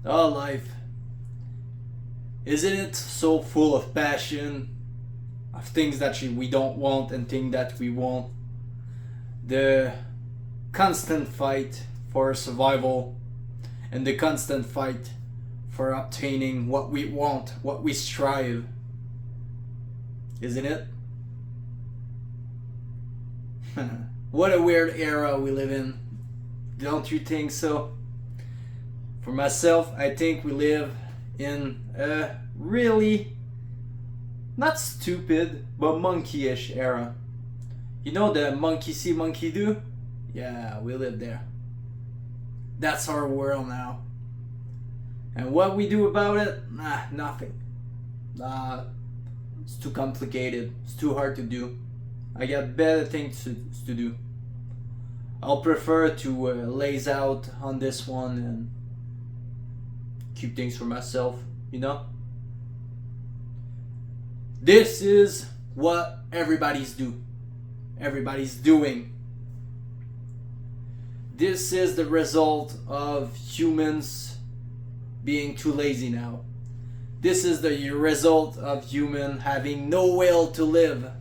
Oh, life. Isn't it so full of passion, of things that we don't want and things that we want? The constant fight for survival and the constant fight for obtaining what we want, what we strive. Isn't it? What a weird era we live in. Don't you think so? For myself, I think we live in a really not stupid but monkey-ish era. You know the monkey see, monkey do? Yeah, we live there. That's our world now. And what we do about it? Nothing. It's too complicated. It's too hard to do. I got better things to do. I'll prefer to laze out on this one and keep things for myself, you know? This is what everybody's doing. This is the result of humans being too lazy now. This is the result of human having no will to live.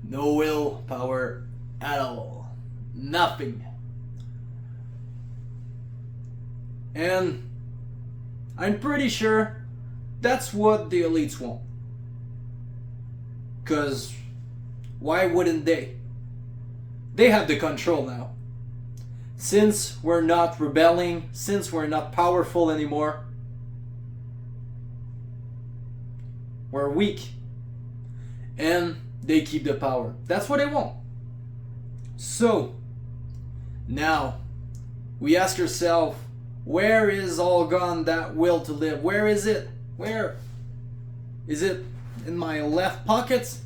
No willpower at all. Nothing. And I'm pretty sure that's what the elites want. Because why wouldn't they? They have the control now. Since we're not rebelling, since we're not powerful anymore, we're weak. And they keep the power. That's what they want. So, now, we ask ourselves, where is all gone that will to live? Where is it? Where? Is it in my left pocket?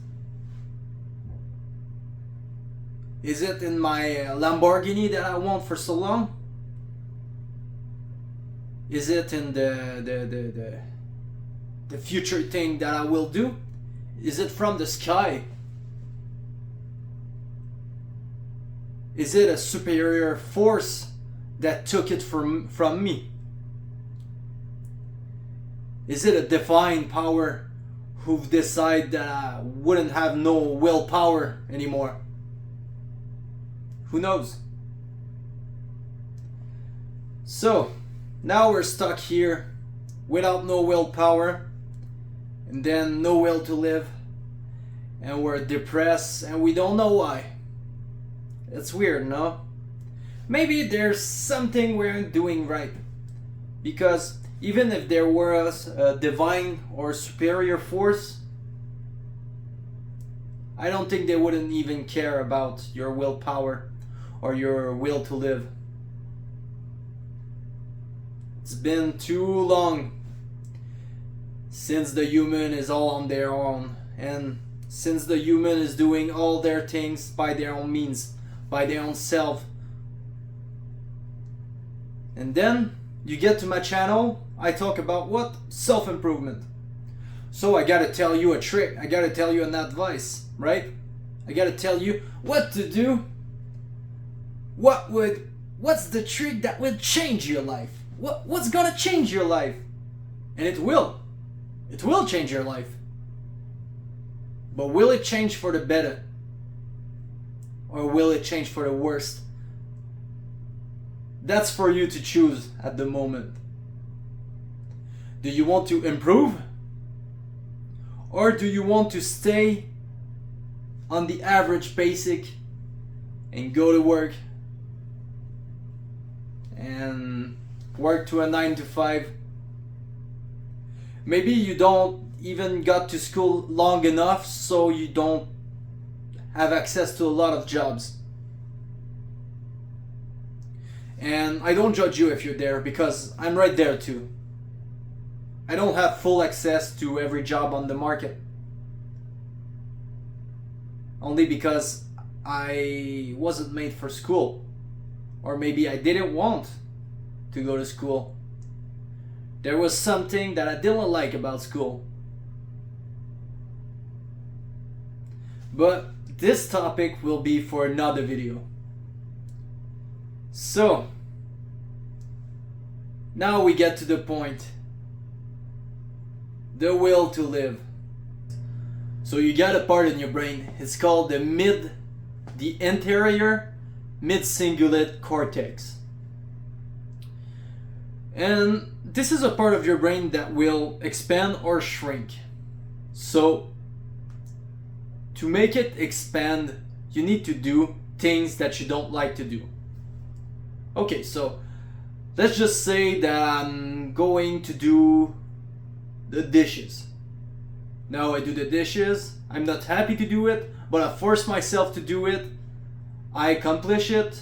Is it in my Lamborghini that I want for so long? Is it in the future thing that I will do? Is it from the sky? Is it a superior force that took it from me? Is it a divine power who've decided that I wouldn't have no willpower anymore? Who knows? So, now we're stuck here without no willpower and then no will to live, and we're depressed and we don't know why. It's weird, no? Maybe there's something we're doing right, because even if there was a divine or superior force, I don't think they wouldn't even care about your willpower or your will to live. It's been too long since the human is all on their own, and since the human is doing all their things by their own means, by their own self. And then you get to my channel, I talk about what? Self-improvement. So I gotta tell you a trick, I gotta tell you an advice, right? I gotta tell you what to do. What's the trick that will change your life? What's gonna change your life? And it will change your life. But will it change for the better? Or will it change for the worst? That's for you to choose at the moment. Do you want to improve? Or do you want to stay on the average basic and go to work and work to a 9 to 5? Maybe you don't even got to school long enough, so you don't have access to a lot of jobs. And I don't judge you if you're there, because I'm right there too. I don't have full access to every job on the market, only because I wasn't made for school, or maybe I didn't want to go to school. There was something that I didn't like about school. But this topic will be for another video. So, Now we get to the point. The will to live. So you got a part in your brain. It's called the anterior mid-cingulate cortex. And this is a part of your brain that will expand or shrink. So to make it expand, you need to do things that you don't like to do. Okay, so let's just say that I'm going to do the dishes. Now I do the dishes, I'm not happy to do it, but I force myself to do it. I accomplish it.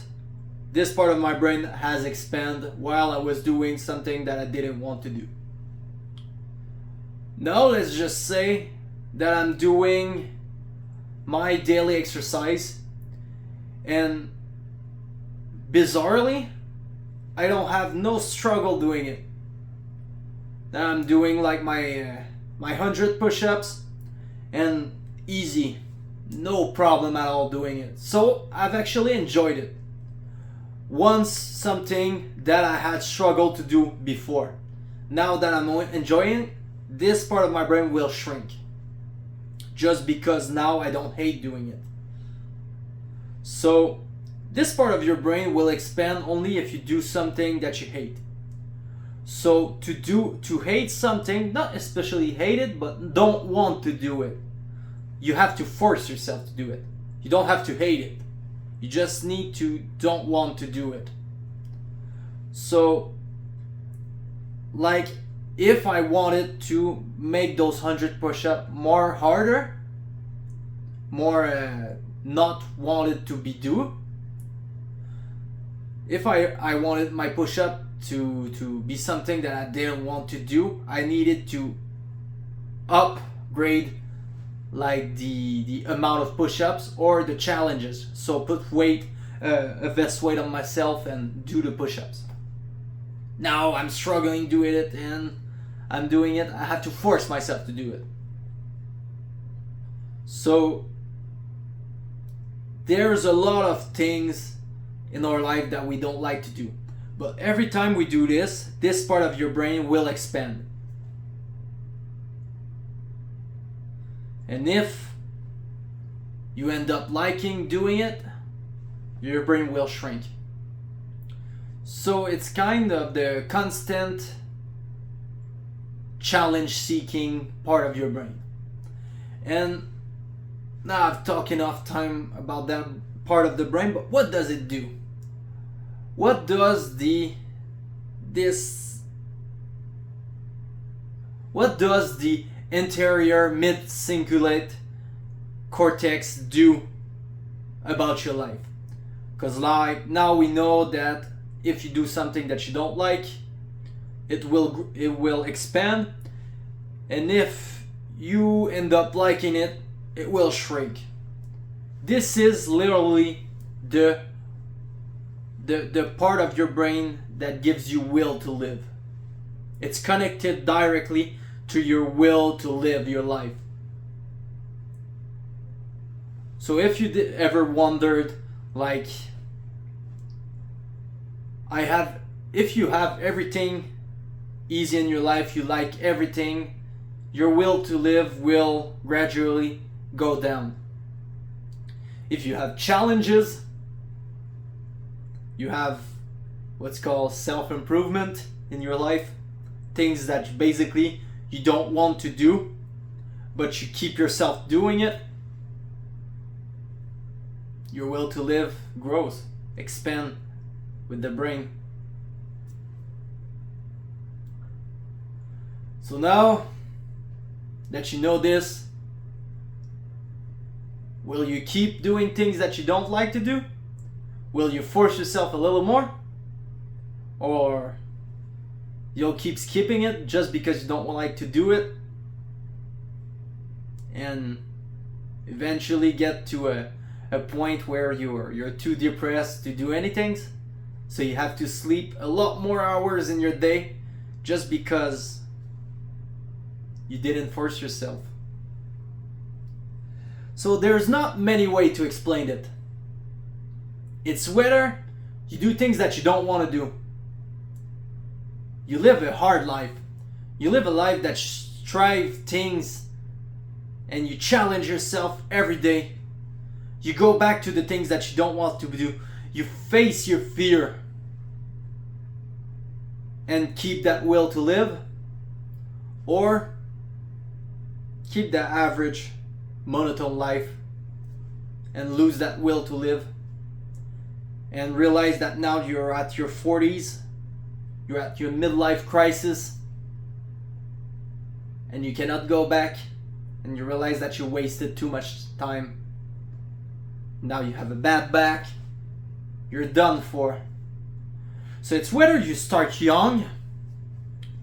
This part of my brain has expanded while I was doing something that I didn't want to do. Now let's just say that I'm doing my daily exercise, and bizarrely I don't have no struggle doing it. Now I'm doing like my 100 push-ups, and easy, no problem at all doing it. So I've actually enjoyed it. Once something that I had struggled to do before. Now that I'm enjoying it, this part of my brain will shrink. Just because now I don't hate doing it. So this part of your brain will expand only if you do something that you hate. So to hate something, not especially hate it, but don't want to do it, you have to force yourself to do it. You don't have to hate it. You just need to don't want to do it. So like if I wanted to make those 100 push-ups more harder, more not wanted to be do. If I wanted my push-up to be something that I didn't want to do, I needed to upgrade like the amount of push-ups or the challenges. So put a vest weight on myself and do the push-ups. Now I'm struggling doing it, and I'm doing it. I have to force myself to do it. So there's a lot of things in our life that we don't like to do. But every time we do this part of your brain will expand. And if you end up liking doing it, your brain will shrink. So it's kind of the constant challenge-seeking part of your brain. And now I've talked enough time about that part of the brain, but what does it do? What does the anterior mid-cingulate cortex do about your life? Because like now we know that if you do something that you don't like, it will expand, and if you end up liking it, it will shrink. This is literally the part of your brain that gives you will to live. It's connected directly to your will to live your life. So if you ever wondered, like, if you have everything easy in your life, you like everything, your will to live will gradually go down. If you have challenges, you have what's called self-improvement in your life, things that basically you don't want to do, but you keep yourself doing it, your will to live grows, expand with the brain. So now that you know this, will you keep doing things that you don't like to do? Will you force yourself a little more? Or you'll keep skipping it just because you don't like to do it, and eventually get to a point where you're too depressed to do anything, so you have to sleep a lot more hours in your day just because you didn't force yourself. So there's not many ways to explain it. It's whether you do things that you don't want to do. You live a hard life. You live a life that strive things, and you challenge yourself every day. You go back to the things that you don't want to do. You face your fear and keep that will to live, or keep that average monotone life and lose that will to live and realize that now you're at your 40s, you're at your midlife crisis, and you cannot go back, and you realize that you wasted too much time. Now you have a bad back, you're done for. So it's whether you start young,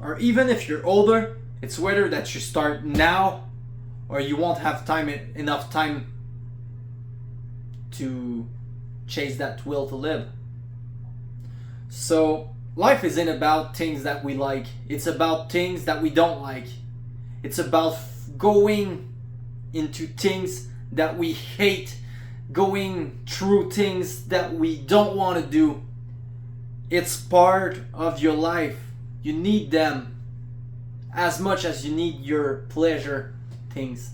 or even if you're older, it's whether that you start now or you won't have enough time to chase that will to live. So life isn't about things that we like, it's about things that we don't like. It's about going into things that we hate, going through things that we don't want to do. It's part of your life. You need them as much as you need your pleasure things.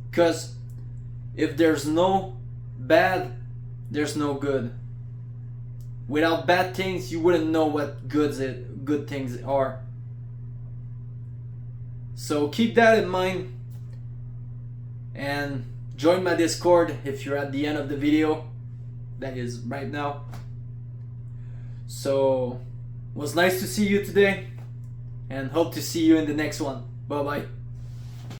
Because if there's no bad, there's no good. Without bad things, you wouldn't know what good things are. So keep that in mind, and join my Discord if you're at the end of the video. That is right now. So it was nice to see you today, and hope to see you in the next one. Bye bye.